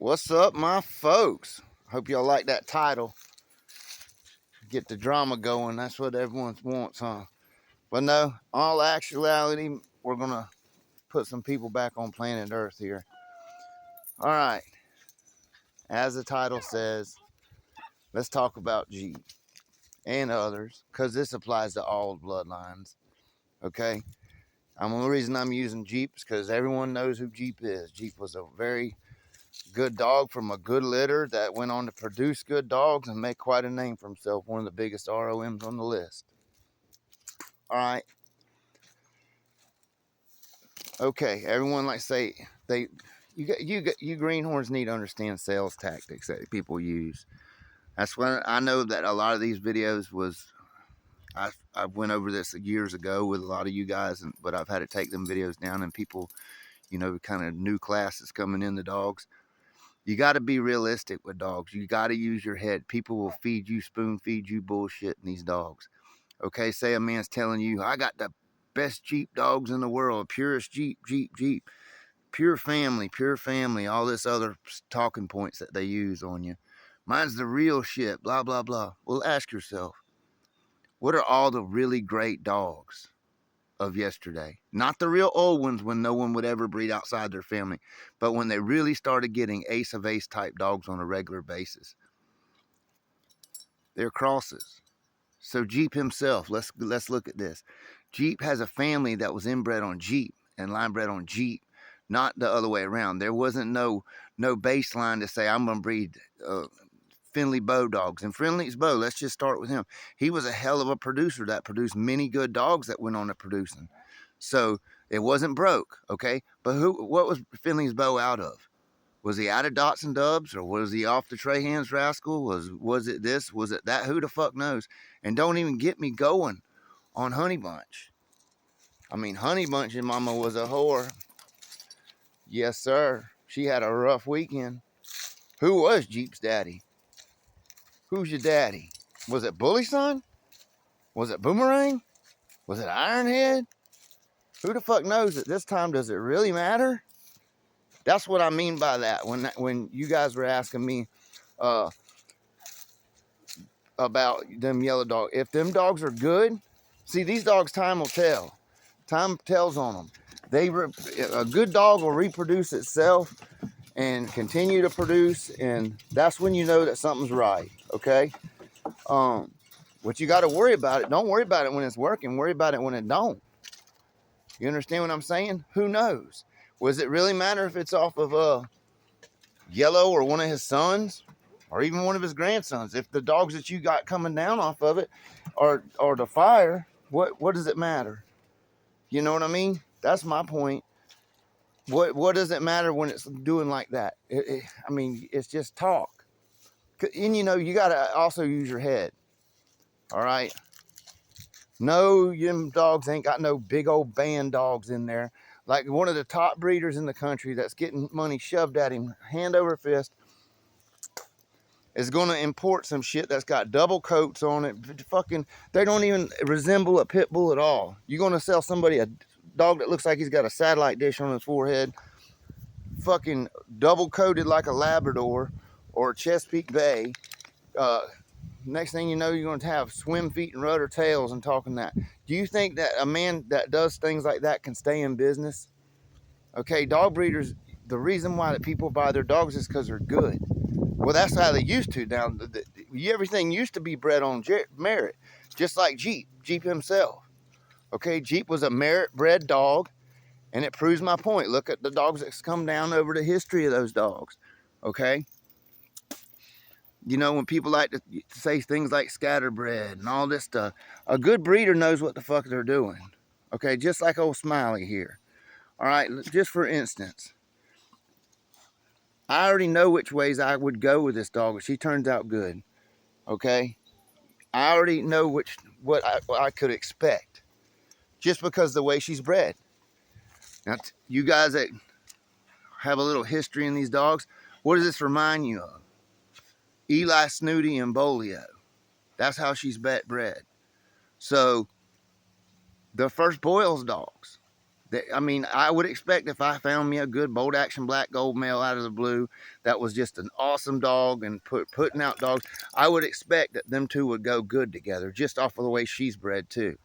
What's up, my folks? Hope y'all like that title. Get the drama going. That's what everyone wants, huh? But no, all actuality, we're going to put some people back on planet Earth here. All right. As the title says, let's talk about Jeep and others, because this applies to all bloodlines. Okay? The only reason I'm using Jeep is because everyone knows who Jeep is. Jeep was a very good dog from a good litter that went on to produce good dogs and make quite a name for himself. One of the biggest ROMs on the list. All right. Okay. Everyone like say you greenhorns need to understand sales tactics that people use. That's when I know that a lot of these videos was I went over this years ago with a lot of you guys, but I've had to take them videos down, and people, kind of new classes coming in the dogs. You got to be realistic with dogs. You got to use your head. People will feed you, spoon feed you bullshit in these dogs. Okay, say a man's telling you, I got the best Jeep dogs in the world, purest Jeep, pure family, all this other talking points that they use on you. Mine's the real shit, blah, blah, blah. Well, ask yourself, what are all the really great dogs of yesterday? Not the real old ones when no one would ever breed outside their family, but when they really started getting ace of ace type dogs on a regular basis. They're crosses. So Jeep himself, let's look at this. Jeep has a family that was inbred on Jeep and line bred on Jeep, not the other way around. There wasn't no baseline to say I'm gonna breed Finley Bow dogs. And Finley's Bow, let's just start with him. He was a hell of a producer that produced many good dogs that went on to producing. So it wasn't broke, okay? But what was Finley's Bow out of? Was he out of Dots and Dubs, or was he off the Trey Hands Rascal? Was it this? Was it that? Who the fuck knows? And don't even get me going on Honey Bunch. I mean, Honey Bunch's mama was a whore. Yes, sir. She had a rough weekend. Who was Jeep's daddy? Who's your daddy? Was it Bully Son? Was it Boomerang? Was it Ironhead? Who the fuck knows at this time? Does it really matter? That's what I mean by that. When you guys were asking me about them yellow dogs. If them dogs are good, see, these dogs, time will tell. Time tells on them. A good dog will reproduce itself and continue to produce, and that's when you know that something's right. Okay. What you got to worry about it. Don't worry about it when it's working. Worry about it when it don't. You understand what I'm saying? Who knows? Was it really matter if it's off of Yellow or one of his sons? Or even one of his grandsons? If the dogs that you got coming down off of it are the fire, what does it matter? You know what I mean? That's my point. What does it matter when it's doing like that? I mean, it's just talk. And you got to also use your head. All right? No, them dogs ain't got no big old band dogs in there. Like one of the top breeders in the country that's getting money shoved at him hand over fist is going to import some shit that's got double coats on it. Fucking, they don't even resemble a pit bull at all. You're going to sell somebody a dog that looks like he's got a satellite dish on his forehead, fucking double coated like a Labrador or a Chesapeake Bay. Next thing you know, you're going to have swim feet and rudder tails and talking that. Do you think that a man that does things like that can stay in business? Okay, dog breeders, the reason why that people buy their dogs is because they're good. Well, that's how they used to. Now, everything used to be bred on merit, just like Jeep himself. Okay, Jeep was a merit-bred dog, and it proves my point. Look at the dogs that's come down over the history of those dogs. Okay, when people like to say things like scatterbred and all this stuff, a good breeder knows what the fuck they're doing. Okay, just like old Smiley here. All right, just for instance, I already know which ways I would go with this dog if she turns out good. Okay, I already know what I could expect just because of the way she's bred. Now, you guys that have a little history in these dogs, what does this remind you of? Eli, Snooty, and Bolio. That's how she's bred. So the first Boyle's dogs, I mean, I would expect if I found me a good bold action black gold male out of the blue that was just an awesome dog and putting out dogs, I would expect that them two would go good together just off of the way she's bred too.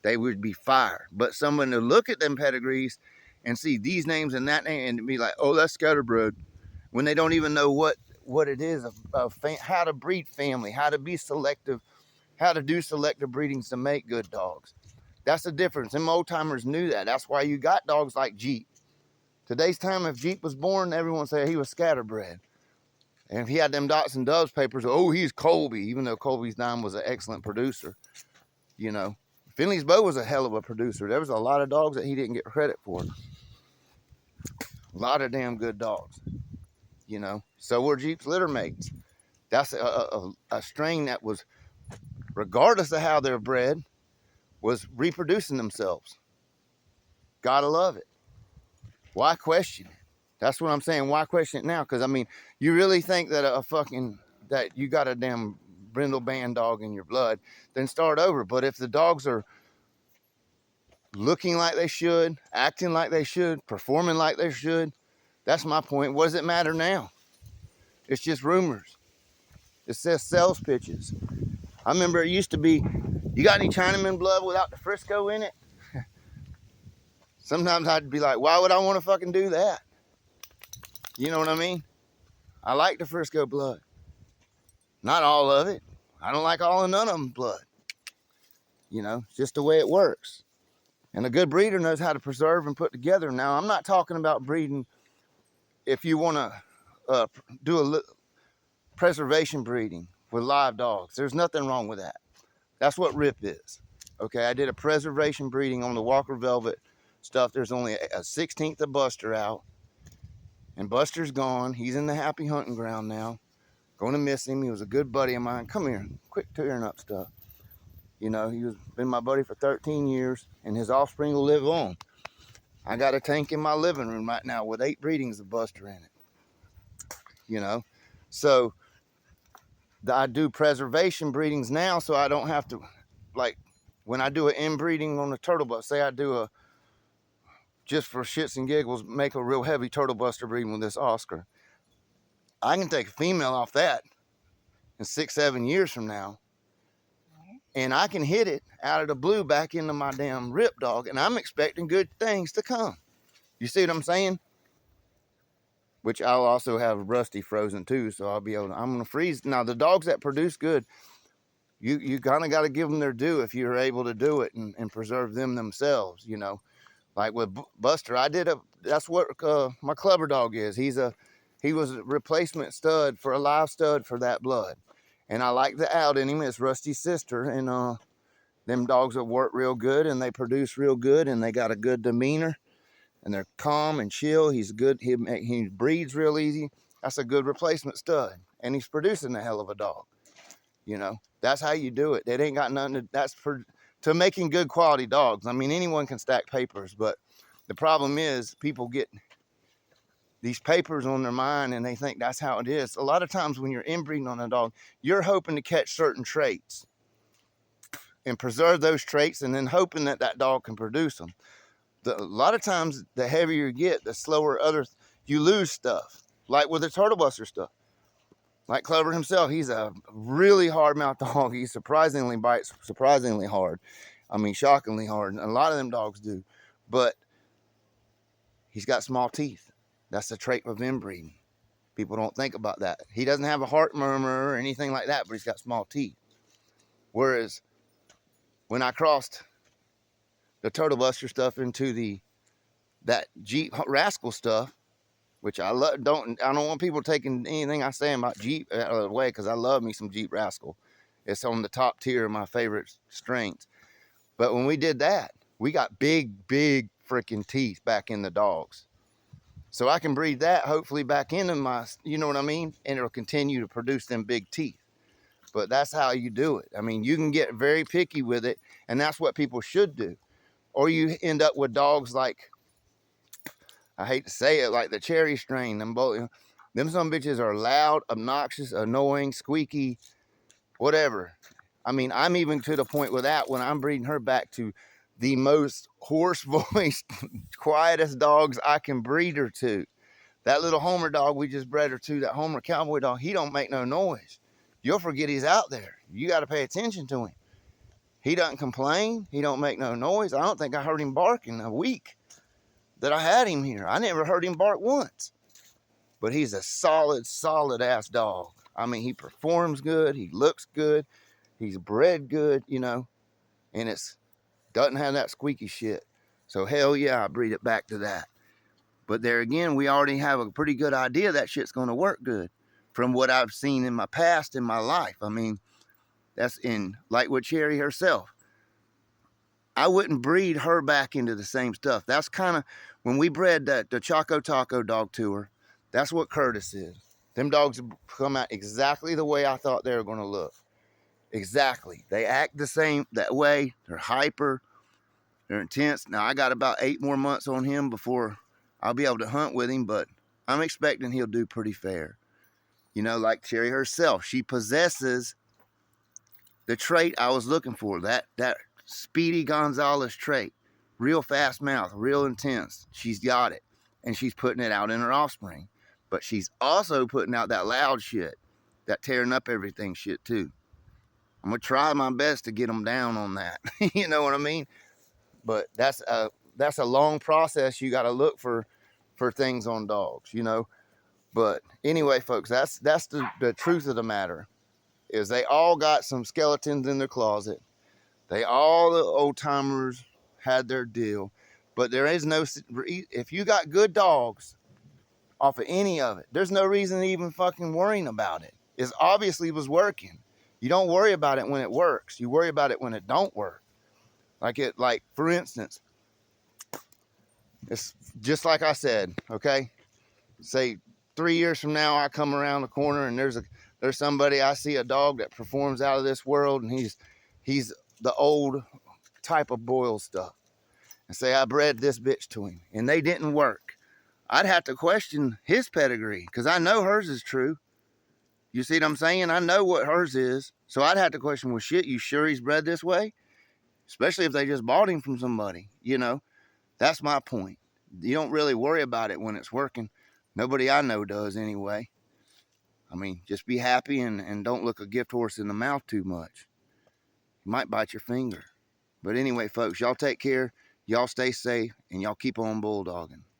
They would be fire. But someone to look at them pedigrees and see these names and that name and be like, oh, that's scatterbred, when they don't even know what it is of how to breed family, how to be selective, how to do selective breedings to make good dogs. That's the difference. Them old timers knew that. That's why you got dogs like Jeep. Today's time, if Jeep was born, everyone say he was scatterbred. And if he had them Dots and Doves papers, oh, he's Colby, even though Colby's dime was an excellent producer. You know, Finley's Bow was a hell of a producer. There was a lot of dogs that he didn't get credit for. A lot of damn good dogs. You know, so were Jeep's litter mates. That's a strain that was, regardless of how they're bred, was reproducing themselves. Gotta love it. Why question it? That's what I'm saying. Why question it now? Because, I mean, you really think that that you got a damn brindle band dog in your blood, then start over. But if the dogs are looking like they should, acting like they should, performing like they should, that's my point. What does it matter now? It's just rumors. It says sales pitches. I remember it used to be, you got any Chinaman blood without the Frisco in it? Sometimes I'd be like, why would I want to fucking do that? You know what I mean? I like the Frisco blood. Not all of it. I don't like all of none of them blood. You know, it's just the way it works. And a good breeder knows how to preserve and put together. Now, I'm not talking about breeding if you want to do a preservation breeding with live dogs. There's nothing wrong with that. That's what RIP is. Okay, I did a preservation breeding on the Walker Velvet stuff. There's only a 16th of Buster out. And Buster's gone. He's in the happy hunting ground now. Going to miss him. He was a good buddy of mine. Come here. Quit tearing up stuff. You know, been my buddy for 13 years, and his offspring will live on. I got a tank in my living room right now with 8 breedings of Buster in it. You know, so I do preservation breedings now, so I don't have to, like, when I do an inbreeding on the turtle bus, say I do just for shits and giggles, make a real heavy turtle buster breeding with this Oscar. I can take a female off that in 6-7 years from now, and I can hit it out of the blue back into my damn RIP dog, and I'm expecting good things to come. You see what I'm saying? Which I'll also have Rusty frozen too, so I'm gonna freeze. Now the dogs that produce good, you kind of got to give them their due if you're able to do it and preserve them themselves. You know, like with Buster, that's what my clubber dog is. He was a replacement stud for a live stud for that blood, and I like the out in him. It's Rusty's sister, and them dogs have worked real good, and they produce real good, and they got a good demeanor. And they're calm and chill. He's good. He breeds real easy. That's a good replacement stud. And he's producing a hell of a dog. You know, that's how you do it. It ain't got nothing to making good quality dogs. I mean, anyone can stack papers, but the problem is people get these papers on their mind and they think that's how it is. A lot of times when you're inbreeding on a dog, you're hoping to catch certain traits and preserve those traits and then hoping that that dog can produce them. A lot of times, the heavier you get, the slower you lose stuff. Like with the turtle buster stuff. Like Clover himself, he's a really hard-mouthed dog. He surprisingly bites surprisingly hard. I mean, shockingly hard. And a lot of them dogs do. But he's got small teeth. That's the trait of inbreeding. People don't think about that. He doesn't have a heart murmur or anything like that, but he's got small teeth. Whereas when I crossed the turtle buster stuff into that Jeep Rascal stuff, which I don't want people taking anything I say about Jeep out of the way, because I love me some Jeep Rascal. It's on the top tier of my favorite strains. But when we did that, we got big freaking teeth back in the dogs. So I can breed that hopefully back into my, you know what I mean? And it'll continue to produce them big teeth. But that's how you do it. I mean, you can get very picky with it, and that's what people should do. Or you end up with dogs like, I hate to say it, like the cherry strain. Them some bitches are loud, obnoxious, annoying, squeaky, whatever. I mean, I'm even to the point with that when I'm breeding her back to the most hoarse voiced, quietest dogs I can breed her to. That little Homer dog we just bred her to, that Homer Cowboy dog, he don't make no noise. You'll forget he's out there. You got to pay attention to him. He doesn't complain. He don't make no noise. I don't think I heard him bark in a week that I had him here. I never heard him bark once. But he's a solid ass dog. I mean, he performs good. He looks good. He's bred good, you know, and it's doesn't have that squeaky shit. So hell yeah, I breed it back to that. But there again, we already have a pretty good idea that shit's going to work good from what I've seen in my past in my life. I mean, that's in like with Cherry herself. I wouldn't breed her back into the same stuff. That's kind of when we bred the Choco Taco dog to her. That's what Curtis is. Them dogs come out exactly the way I thought they were going to look. Exactly. They act the same that way. They're hyper. They're intense. Now, I got about 8 more months on him before I'll be able to hunt with him, but I'm expecting he'll do pretty fair. You know, like Cherry herself, she possesses the trait I was looking for, that Speedy Gonzalez trait. Real fast mouth, real intense. She's got it, and she's putting it out in her offspring. But she's also putting out that loud shit, that tearing up everything shit too. I'm going to try my best to get them down on that. You know what I mean? But that's a long process. You got to look for things on dogs, you know. But anyway, folks, that's the truth of the matter, is they all got some skeletons in their closet. They all, the old timers, had their deal. But there is no, if you got good dogs off of any of it, there's no reason to even fucking worrying about it. It obviously was working. You don't worry about it when it works. You worry about it when it don't work. Like for instance, it's just like I said, okay? Say 3 years from now, I come around the corner and there's somebody, I see a dog that performs out of this world, and he's the old type of boil stuff. And say I bred this bitch to him and they didn't work. I'd have to question his pedigree because I know hers is true. You see what I'm saying? I know what hers is. So I'd have to question, well, shit, you sure he's bred this way? Especially if they just bought him from somebody, you know? That's my point. You don't really worry about it when it's working. Nobody I know does anyway. I mean, just be happy and don't look a gift horse in the mouth too much. You might bite your finger. But anyway, folks, y'all take care. Y'all stay safe and y'all keep on bulldogging.